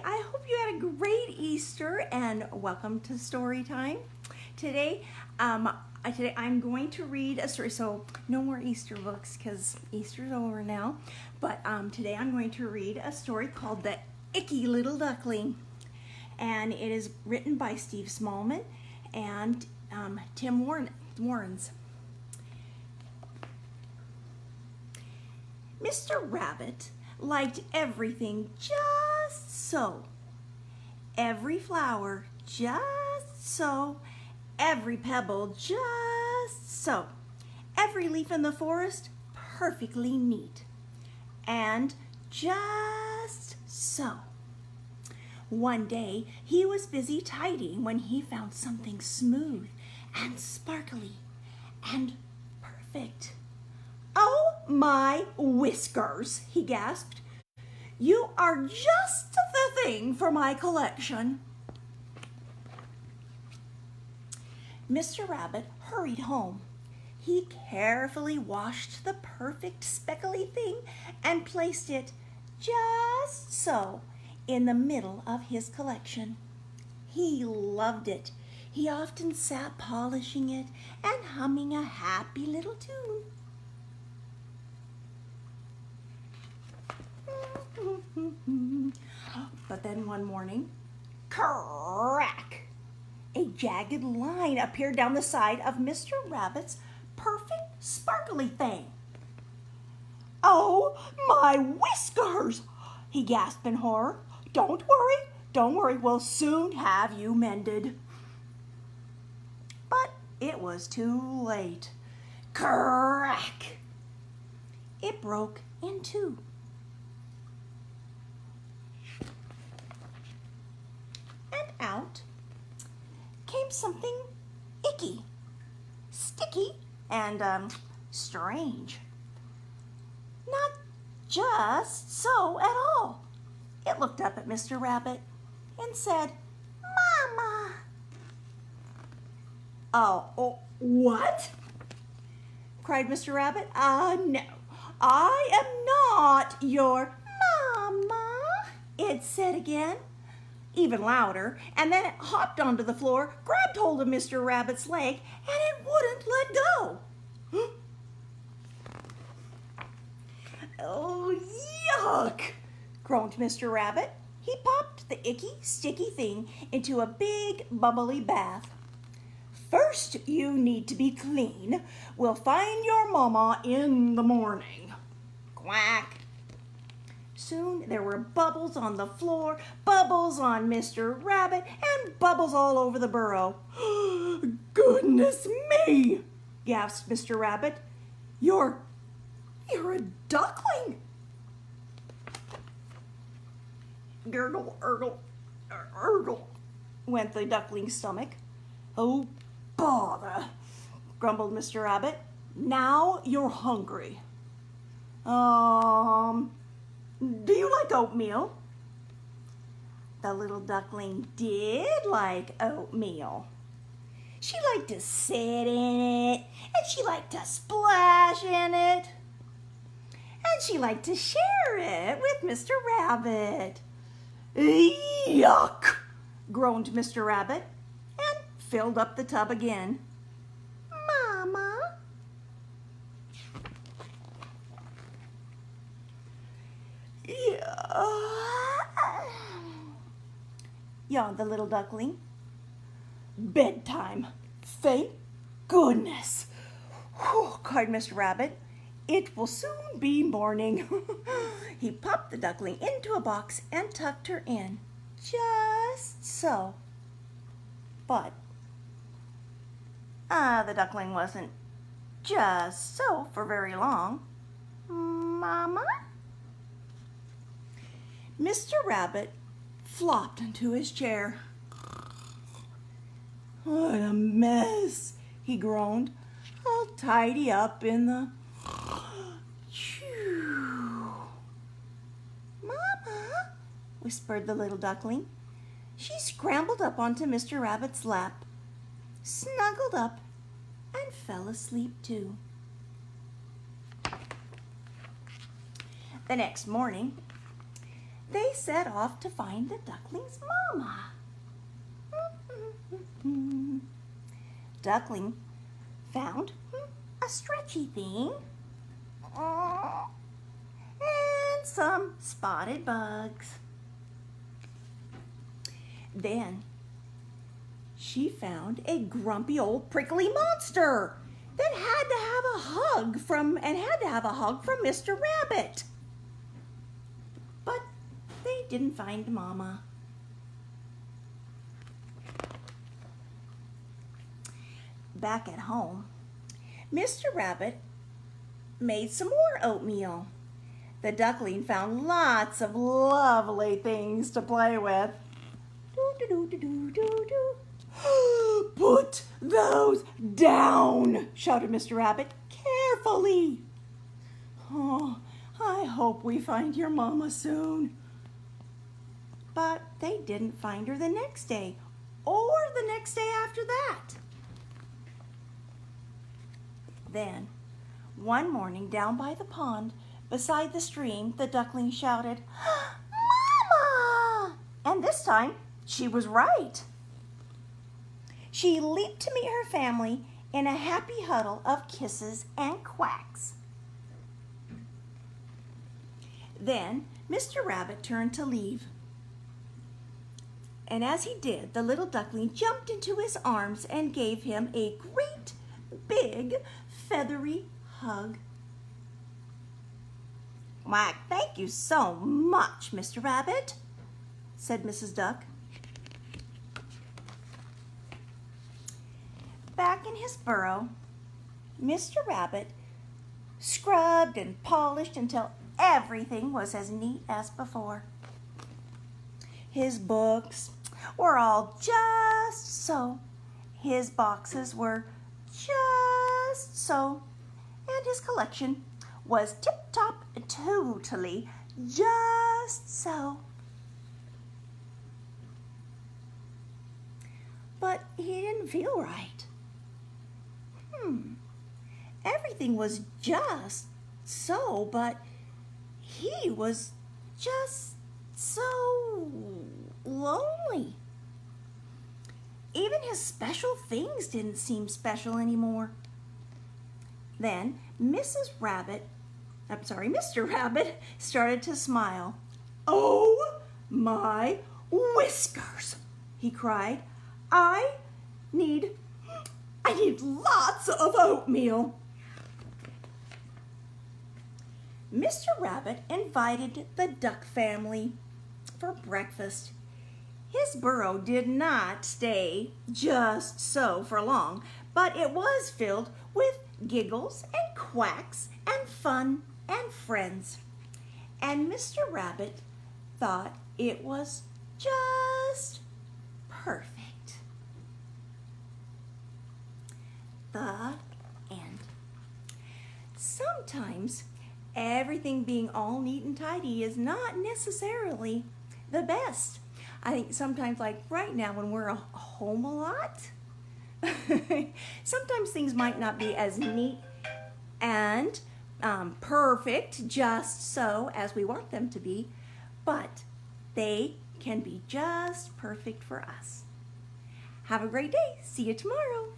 I hope you had a great Easter and welcome to story time. Today I'm going to read a story, so no more Easter books because Easter's over now. But today I'm going to read a story called The Icky Little Duckling. And it is written by Steve Smallman and Tim Warrens. Mr. Rabbit liked everything just so. Every flower just so. Every pebble just so. Every leaf in the forest perfectly neat. And just so. One day he was busy tidying when he found something smooth and sparkly and perfect. "Oh, my whiskers," he gasped. "You are just the thing for my collection." Mr. Rabbit hurried home. He carefully washed the perfect speckly thing and placed it just so in the middle of his collection. He loved it. He often sat polishing it and humming a happy little tune. But then one morning, crack! A jagged line appeared down the side of Mr. Rabbit's perfect sparkly thing. "Oh, my whiskers!" he gasped in horror. Don't worry, we'll soon have you mended." But it was too late. Crack! It broke in two. And out came something icky, sticky, and strange. Not just so at all. It looked up at Mr. Rabbit and said, "Mama." Oh, what?" cried Mr. Rabbit. No, I am not your mama," it said again, even louder, and then it hopped onto the floor, grabbed hold of Mr. Rabbit's leg, and it wouldn't let go. "Oh, yuck!" groaned Mr. Rabbit. He popped the icky, sticky thing into a big, bubbly bath. "First, you need to be clean. We'll find your mama in the morning." Quack! Soon there were bubbles on the floor, bubbles on Mr. Rabbit, and bubbles all over the burrow. "Goodness me!" gasped Mr. Rabbit. You're a duckling." Gurgle, urgle, urgle, went the duckling's stomach. "Oh, bother," grumbled Mr. Rabbit. "Now you're hungry. Do you like oatmeal?" The little duckling did like oatmeal. She liked to sit in it, and she liked to splash in it, and she liked to share it with Mr. Rabbit. "Yuck!" groaned Mr. Rabbit and filled up the tub again. "Mama?" yawned the little duckling. "Bedtime, thank goodness!" cried Mr. Rabbit. "It will soon be morning." He popped the duckling into a box and tucked her in, just so. But the duckling wasn't just so for very long. "Mama?" Mr. Rabbit flopped into his chair. "What a mess," he groaned. "I'll tidy up in the..." "Mama," whispered the little duckling. She scrambled up onto Mr. Rabbit's lap, snuggled up, and fell asleep too. The next morning, they set off to find the duckling's mama. Duckling found a stretchy thing and some spotted bugs. Then she found a grumpy old prickly monster that had to have a hug from Mr. Rabbit. But they didn't find Mama. Back at home, Mr. Rabbit made some more oatmeal. The duckling found lots of lovely things to play with. Put those down, shouted Mr. Rabbit, carefully. Oh, I hope we find your mama soon. But they didn't find her the next day or the next day after that. Then, one morning down by the pond, beside the stream, the duckling shouted, "Mama!" And this time, she was right. She leaped to meet her family in a happy huddle of kisses and quacks. Then Mr. Rabbit turned to leave. And as he did, the little duckling jumped into his arms and gave him a great, big, feathery hug. "Why, thank you so much, Mr. Rabbit," said Mrs. Duck. Back in his burrow, Mr. Rabbit scrubbed and polished until everything was as neat as before. His books were all just so. His boxes were just so. And his collection was tip-top, totally just so. But he didn't feel right. Everything was just so, but he was just so lonely. Even his special things didn't seem special anymore. Then Mr. Rabbit started to smile. "Oh my whiskers," he cried. I need lots of oatmeal." Mr. Rabbit invited the duck family for breakfast. His burrow did not stay just so for long, but it was filled with giggles and quacks and fun and friends. And Mr. Rabbit thought it was just perfect. The end. Sometimes everything being all neat and tidy is not necessarily the best. I think sometimes, like right now when we're home a lot, sometimes things might not be as neat and perfect just so as we want them to be, but they can be just perfect for us. Have a great day. See you tomorrow.